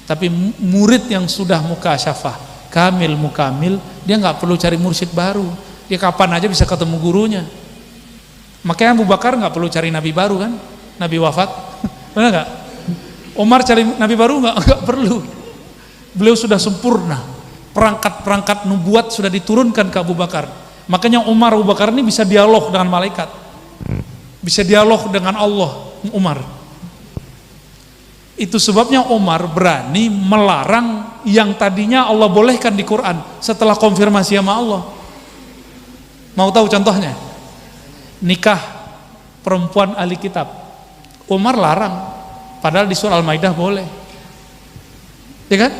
Tapi murid yang sudah mukasyafah, kamil, mukamil, dia nggak perlu cari mursyid baru. Dia kapan aja bisa ketemu gurunya. Makanya Abu Bakar nggak perlu cari nabi baru kan? Nabi wafat, benar nggak? Umar cari nabi baru nggak perlu. Beliau sudah sempurna. Perangkat-perangkat nubuat sudah diturunkan ke Abu Bakar. Makanya Umar, Abu Bakar ini bisa dialog dengan malaikat, bisa dialog dengan Allah. Umar. Itu sebabnya Umar berani melarang yang tadinya Allah bolehkan di Quran setelah konfirmasi sama Allah. Mau tahu contohnya? Nikah perempuan ahli kitab. Umar larang, padahal di surah Al-Maidah boleh. Ya kan?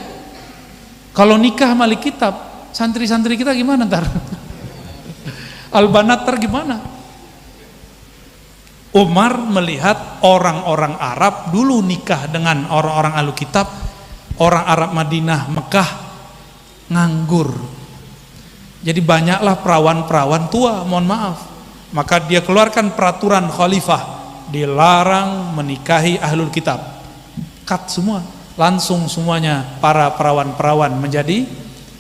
Kalau nikah sama ahli kitab, santri-santri kita gimana ntar? Al-Banat ntar gimana? Umar melihat orang-orang Arab dulu nikah dengan orang-orang ahli kitab, orang Arab Madinah, Mekah nganggur. Jadi banyaklah perawan-perawan tua, mohon maaf. Maka dia keluarkan peraturan khalifah, dilarang menikahi ahlul kitab. Cut semua, langsung semuanya para perawan-perawan menjadi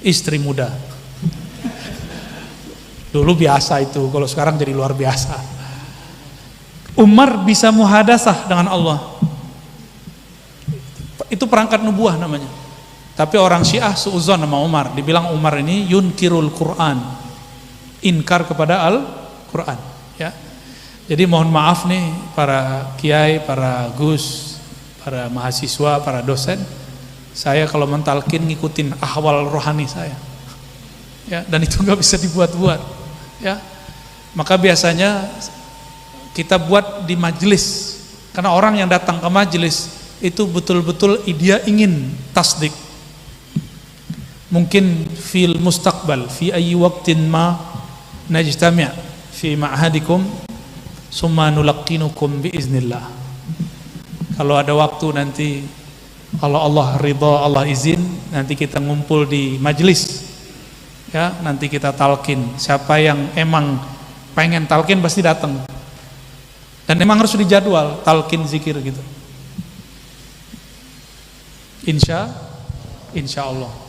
istri muda. Dulu biasa itu, kalau sekarang jadi luar biasa. Umar bisa muhadasah dengan Allah. Itu perangkat nubuah namanya. Tapi orang Syiah suudzon sama Umar, dibilang Umar ini yunkirul Quran, inkar kepada Al-Quran, ya. Jadi mohon maaf nih para kiai, para gus, para mahasiswa, para dosen, saya kalau mentalkin ngikutin ahwal rohani saya, ya, dan itu nggak bisa dibuat-buat, ya. Maka biasanya kita buat di majelis, karena orang yang datang ke majelis itu betul-betul dia ingin tasdik. Mungkin fil mustaqbal fi ayyi waqtin ma najtami' fi ma'hadikum summa nulaqqinukum biiznillah. Kalau ada waktu nanti, kalau Allah ridha, Allah izin, nanti kita ngumpul di majelis, ya, nanti kita talqin. Siapa yang emang pengen talqin pasti datang, dan emang harus dijadwal talqin zikir gitu. Insya Allah.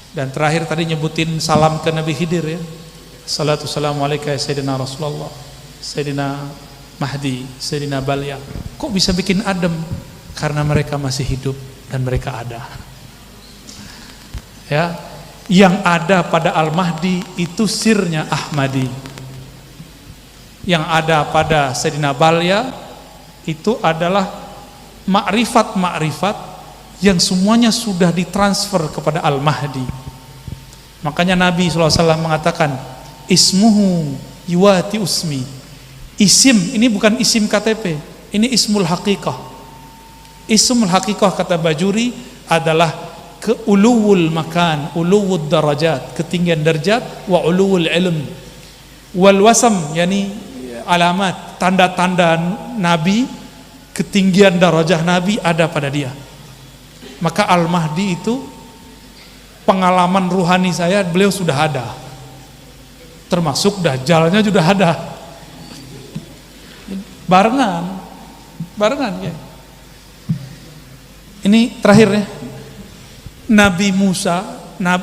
Dan terakhir tadi nyebutin salam ke Nabi Khidir, ya. Salatu salamu alaika ya Sayyidina Rasulullah, Sayyidina Mahdi, Sayyidina Balya. Kok bisa bikin adem? Karena mereka masih hidup dan mereka ada. Ya, yang ada pada Al-Mahdi itu sirnya Ahmadi. Yang ada pada Sayyidina Balya itu adalah makrifat-makrifat yang semuanya sudah ditransfer kepada Al-Mahdi. Makanya Nabi SAW mengatakan ismuhu yuwati usmi. Isim ini bukan isim KTP, ini ismul haqiqah. Ismul haqiqah kata Bajuri adalah keuluwul makan, uluwud darajat, ketinggian derajat, wa uluwul ilm, wal wasam, yani alamat, tanda-tanda Nabi, ketinggian darajah Nabi ada pada dia. Maka Al-Mahdi itu pengalaman ruhani saya, beliau sudah ada, termasuk Dajjalnya sudah ada, barengan ya. Ini terakhir ya, Nabi Musa,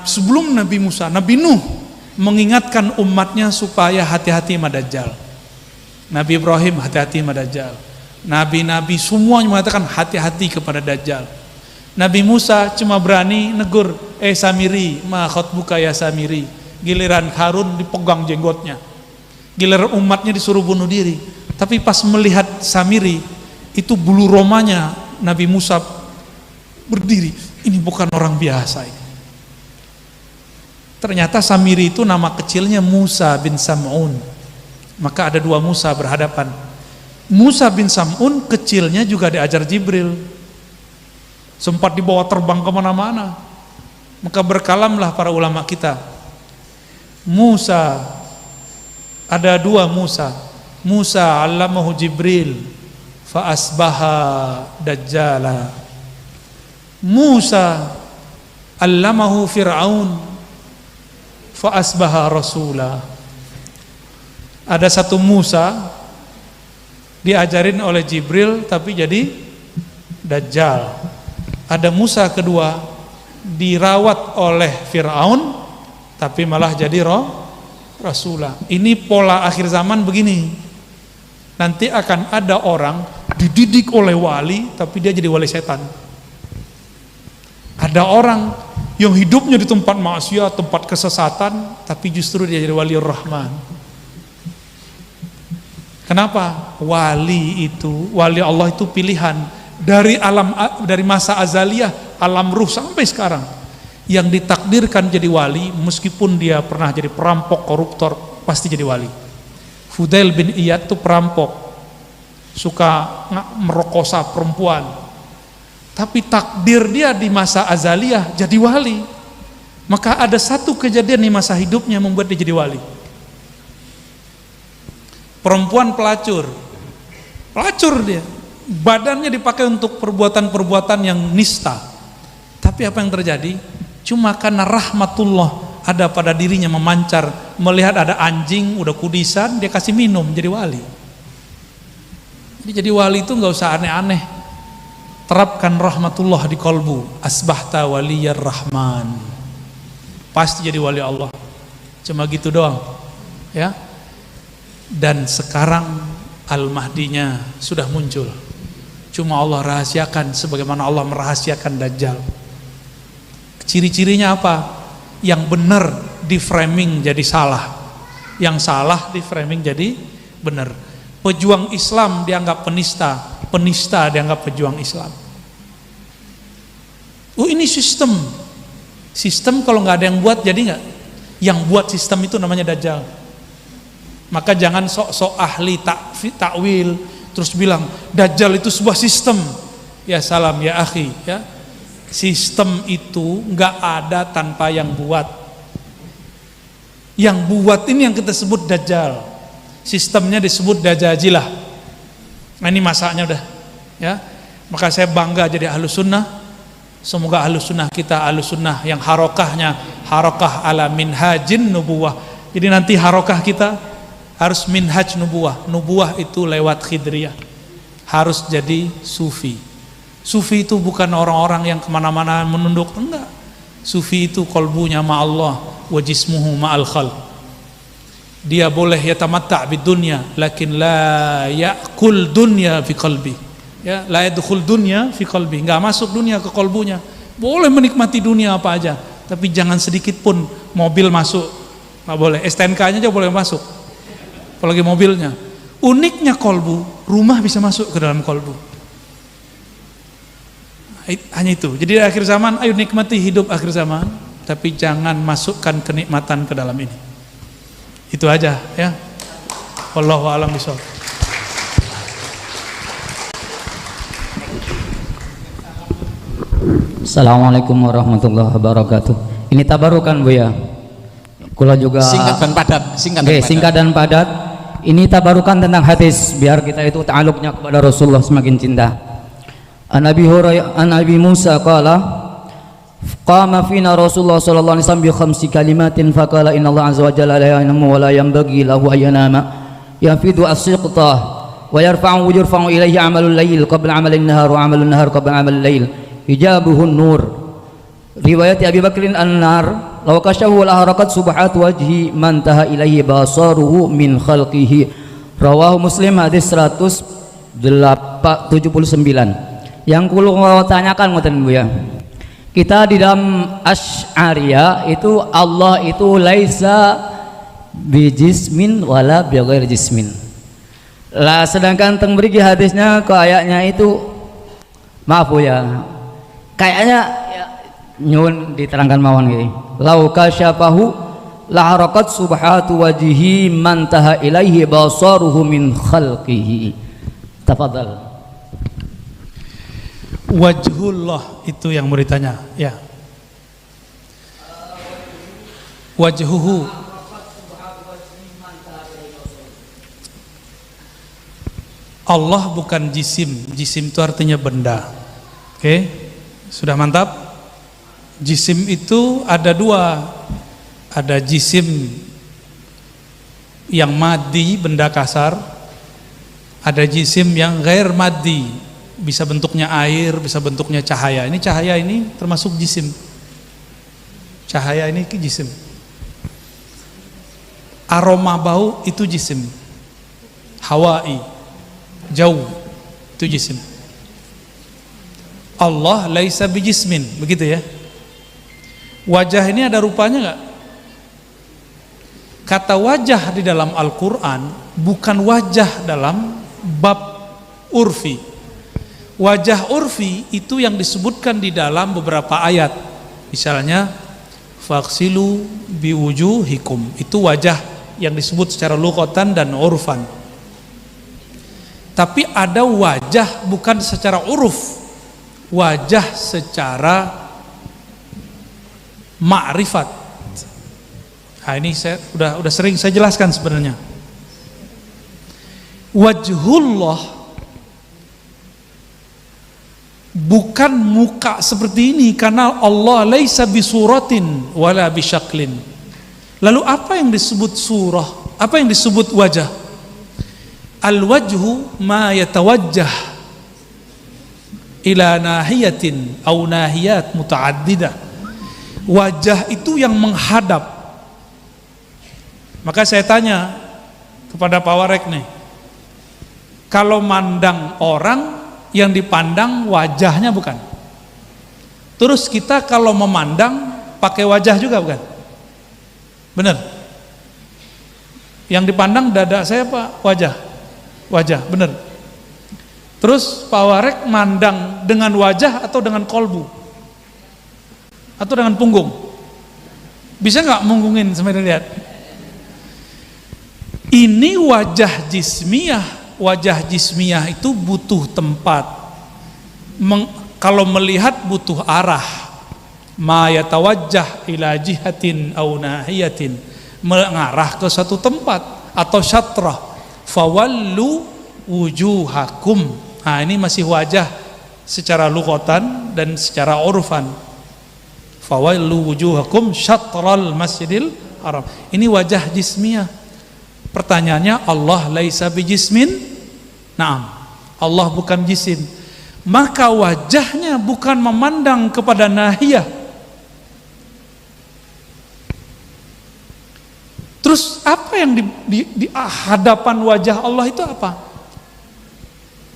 sebelum Nabi Musa, Nabi Nuh mengingatkan umatnya supaya hati-hati sama Dajjal. Nabi Ibrahim hati-hati sama Dajjal. Nabi-nabi semuanya mengatakan hati-hati kepada Dajjal. Nabi Musa cuma berani negur, Samiri, ma khotbuka ya Samiri. Giliran Harun dipegang jenggotnya, giliran umatnya disuruh bunuh diri. Tapi pas melihat Samiri, itu bulu romanya Nabi Musa berdiri. Ini bukan orang biasa ini. Ternyata Samiri itu nama kecilnya Musa bin Sam'un. Maka ada dua Musa berhadapan. Musa bin Sam'un kecilnya juga diajar Jibril, sempat dibawa terbang kemana-mana. Maka berkalamlah para ulama kita. Musa, ada dua Musa. Musa allamahu Jibril fa asbaha dajjala. Musa allamahu Fir'aun fa asbaha rasula. Ada satu Musa diajarin oleh Jibril tapi jadi Dajjal. Ada Musa kedua dirawat oleh Fir'aun tapi malah jadi Rasulah. Ini pola akhir zaman begini. Nanti akan ada orang dididik oleh wali tapi dia jadi wali setan. Ada orang yang hidupnya di tempat maksiat, tempat kesesatan, tapi justru dia jadi wali Rahman. Kenapa? Wali Allah itu pilihan dari masa azaliyah, alam ruh sampai sekarang. Yang ditakdirkan jadi wali, meskipun dia pernah jadi perampok, koruptor, pasti jadi wali. Fudail bin Iyad itu perampok, suka merokosa perempuan, tapi takdir dia di masa azaliyah jadi wali. Maka ada satu kejadian di masa hidupnya membuat dia jadi wali. Perempuan pelacur dia, badannya dipakai untuk perbuatan-perbuatan yang nista. Tapi apa yang terjadi? Cuma karena rahmatullah ada pada dirinya memancar, melihat ada anjing udah kudisan, dia kasih minum, jadi wali. Jadi wali itu nggak usah aneh-aneh. Terapkan rahmatullah di kolbu. Asbahta waliyar rahman, pasti jadi wali Allah. Cuma gitu doang, ya. Dan sekarang Al-Mahdinya sudah muncul. Cuma Allah rahasiakan sebagaimana Allah merahasiakan Dajjal. Ciri-cirinya apa? Yang benar di framing jadi salah, yang salah di framing jadi benar. Pejuang Islam dianggap penista, penista dianggap pejuang Islam. Ini sistem kalau nggak ada yang buat jadi nggak. Yang buat sistem itu namanya Dajjal. Maka jangan sok-sok ahli takwil terus bilang Dajjal itu sebuah sistem. Ya salam ya akhi, ya. Sistem itu nggak ada tanpa yang buat. Yang buat ini yang kita sebut Dajjal. Sistemnya disebut Dajajilah. Nah ini masaknya udah, ya. Maka saya bangga jadi Ahlus Sunnah. Semoga Ahlus Sunnah kita Ahlus Sunnah yang harokahnya harokah ala minhajin nubuwah. Jadi nanti harokah kita harus minhaj nubuwah. Nubuwah itu lewat khidriyah. Harus jadi sufi. Sufi itu bukan orang-orang yang kemana-mana menunduk, enggak. Sufi itu kolbunya ma'allah wa jismuhu ma'al khalq. Dia boleh yatamatta' bid dunya, lakin la ya'kul dunya fi qalbi. Ya, la yadkhul dunya fi qalbi. Enggak masuk dunia ke kolbunya. Boleh menikmati dunia apa aja, tapi jangan sedikit pun mobil masuk. Enggak boleh. STNK-nya aja boleh masuk. Apalagi mobilnya. Uniknya kolbu, rumah bisa masuk ke dalam kolbu. Hanya itu. Jadi di akhir zaman, ayo nikmati hidup akhir zaman, tapi jangan masukkan kenikmatan ke dalam ini. Itu aja, ya. Wallahu a'lam bishawab. Assalamualaikum warahmatullahi wabarakatuh. Ini tabarukan Bu ya. Kula juga singkat dan padat. Singkat dan padat. Ini tabarukan tentang hadis biar kita itu ta'alluqnya kepada Rasulullah semakin cinta. An Abi Musa qala qama fina Rasulullah sallallahu alaihi wasallam bi khamsi kalimatin faqala inna Allah azza wa jalla la yanamu wa la yanbaghi lahu an yanama yafidu as-siqtah wa yarfa'u ilayhi 'amalul layl qabla 'amalin nahar wa 'amalun nahar qabla 'amalil layl hijabuhun nur. Riwayat Abi Bakrin an-nar law kashahu la harakat subhat wajhi man taha ilaihi basaruhu min khalqihi. Rawahu Muslim hadis 179. Yang kulo tanyakan ngoten Bu ya. Kita di dalam Asy'ariyah itu Allah itu laisa bijismin wala bighairi jismin. Lah sedangkan teng mriki hadisnya kayaknya itu maaf Bu ya. Kayaknya ya, nyun diterangkan mawon gini. Lau kasyafahu la harakat subhatu wajhi man taha ilaihi basaruhu min khalqihi. Tafadhal. Wajhullah itu yang mau ditanya, ya. Wajhuhu. Allah bukan jisim. Jisim itu artinya benda. Oke, sudah mantap. Jisim itu ada dua. ada jisim yang maddi, benda kasar, ada jisim yang ghair maddi, bisa bentuknya air, bisa bentuknya cahaya. Ini cahaya ini termasuk jisim. Cahaya ini jisim. Aroma bau itu jisim. Hawai, jauh, itu jisim. Allah laisa bijismin, begitu ya. Wajah ini ada rupanya enggak? Kata wajah di dalam Al-Quran bukan wajah dalam bab urfi. Wajah urfi itu yang disebutkan di dalam beberapa ayat. Misalnya faksilu biwujuhikum, itu wajah yang disebut secara lughatan dan urfan. Tapi ada wajah bukan secara uruf, wajah secara ma'rifat. Nah, ini saya udah sering saya jelaskan sebenarnya. Wajhullah bukan muka seperti ini, karena Allah laisa bisuratin wala bisyaklin. Lalu apa yang disebut surah? Apa yang disebut wajah? Al-wajhu ma yatawajjah ila nahiyatin au nahiyat mutaaddidah. Wajah itu yang menghadap. Maka saya tanya kepada Pak Warek nih, kalau mandang orang yang dipandang wajahnya bukan? Terus kita kalau memandang pakai wajah juga bukan? Benar? Yang dipandang dada saya Pak, wajah, benar. Terus Pak Warek mandang dengan wajah atau dengan kolbu? Atau dengan punggung? Bisa nggak munggungin sampai lihat? Ini wajah jismiyah. Wajah jismiyah itu butuh tempat. Kalau melihat butuh arah. Ma yatawajjah ila jihatin au nahiyatin, mengarah ke satu tempat atau syatrah. Fawallu wujuhakum. Nah, ini masih wajah secara lughatan dan secara urfan. Fawallu wujuhakum syatral masjidil haram. Ini wajah jismiyah. Pertanyaannya, Allah laisa bijismin? Naam, Allah bukan jisim. Maka wajahnya bukan memandang kepada nahiyah. Terus apa yang di hadapan wajah Allah itu apa?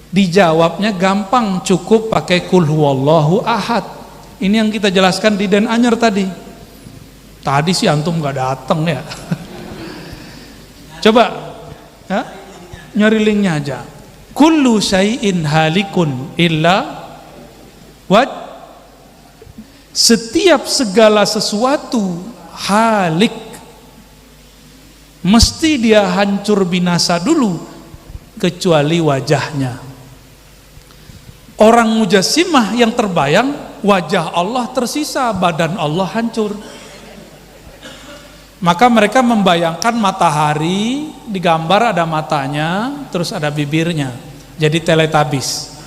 Dijawabnya gampang, cukup pakai kul huwallahu ahad. Ini yang kita jelaskan di Den Anyer tadi. Tadi sih antum gak dateng ya. Coba ya, nyari linknya aja. Kullu syai'in halikun illa setiap segala sesuatu halik, mesti dia hancur binasa dulu kecuali wajahnya. Orang mujassimah yang terbayang wajah Allah tersisa, badan Allah hancur. Maka mereka membayangkan matahari, digambar ada matanya, terus ada bibirnya, jadi teletabis.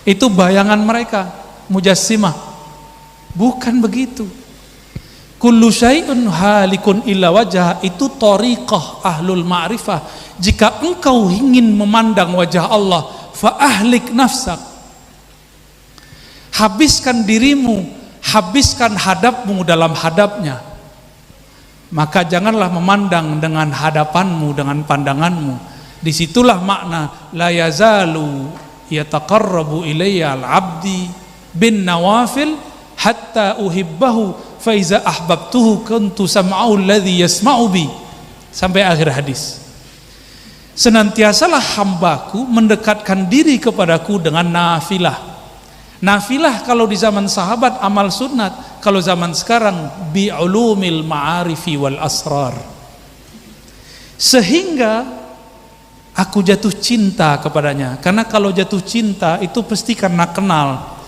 Itu bayangan mereka, mujassimah. Bukan begitu. Kullu syai'un halikun illa wajah, itu thariqah ahlul ma'rifah. Jika engkau ingin memandang wajah Allah, fa ahlik nafsak, habiskan dirimu, habiskan hadapmu dalam hadapnya. Maka janganlah memandang dengan hadapanmu, dengan pandanganmu. Disitulah makna la yazalu yataqarrabu ilayya al-abdi bin nawafil hatta uhibbahu fa iza ahbabtuhu kuntu sam'ahu alladhi yasma'u bi, sampai akhir hadis. Senantiasalah hambaku mendekatkan diri kepadaku dengan nafilah. Nafilah kalau di zaman sahabat amal sunnat, kalau zaman sekarang bi ulumil ma'arifi wal asrar. Sehingga aku jatuh cinta kepadanya. Karena kalau jatuh cinta itu pasti karena kenal.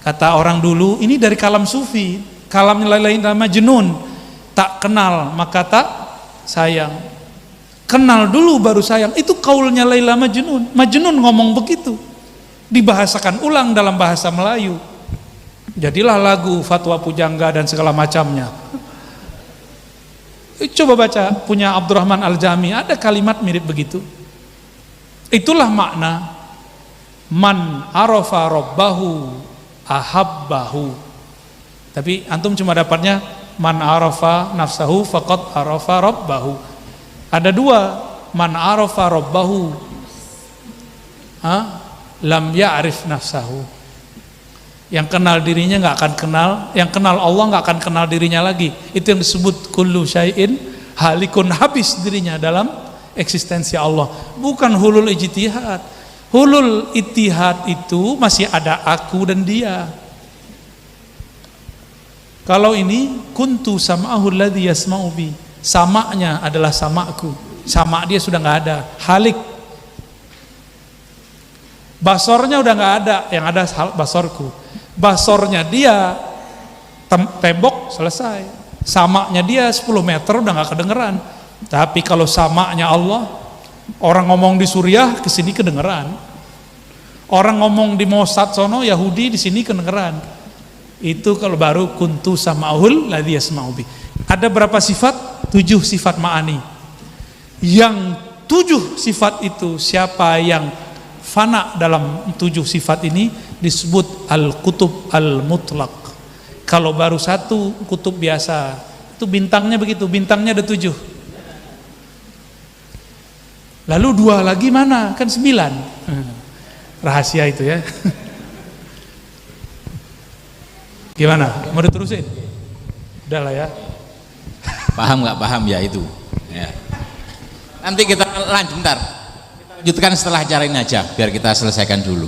Kata orang dulu, ini dari kalam sufi, kalam lain Majnun, tak kenal maka tak sayang. Kenal dulu baru sayang. Itu kaulnya Laila Majnun. Majnun ngomong begitu. Dibahasakan ulang dalam bahasa Melayu. Jadilah lagu Fatwa Pujangga dan segala macamnya. Coba baca punya Abdurrahman Al-Jami, ada kalimat mirip begitu. Itulah makna man arafa rabbahu ahabbahu. Tapi antum cuma dapatnya man arafa nafsahu faqad arafa rabbahu. Ada dua, man arafa rabbahu lam ya'rif nafsahu. Yang kenal dirinya nggak akan kenal, yang kenal Allah nggak akan kenal dirinya lagi. Itu yang disebut kullu syai'in halikun, habis dirinya dalam eksistensi Allah. Bukan hulul ijtihad. Hulul ijtihad itu masih ada aku dan dia. Kalau ini kuntu sam'ahu alladhi yasma'u bi, sama'nya adalah sama'ku, sama' dia sudah nggak ada, halik. Basornya udah nggak ada, yang ada basorku. Basornya dia tembok, selesai. Sama'nya dia 10 meter udah nggak kedengeran. Tapi kalau sama'nya Allah, orang ngomong di Suriah ke sini kedengeran. Orang ngomong di Mossad sono Yahudi di sini kedengeran. Itu kalau baru kuntu sama'ul ladzi yasma'u bi. Ada berapa sifat? 7 sifat ma'ani. Yang 7 sifat itu, siapa yang fana dalam 7 sifat ini disebut al-kutub al-mutlaq. Kalau baru 1 kutub biasa, itu bintangnya begitu, bintangnya ada 7. Lalu 2 lagi mana? Kan 9. Rahasia itu ya. Gimana? Mau diterusin? Udah lah ya. Paham nggak paham ya itu ya. Nanti kita lanjut, bentar kita lanjutkan setelah acara ini aja biar kita selesaikan dulu.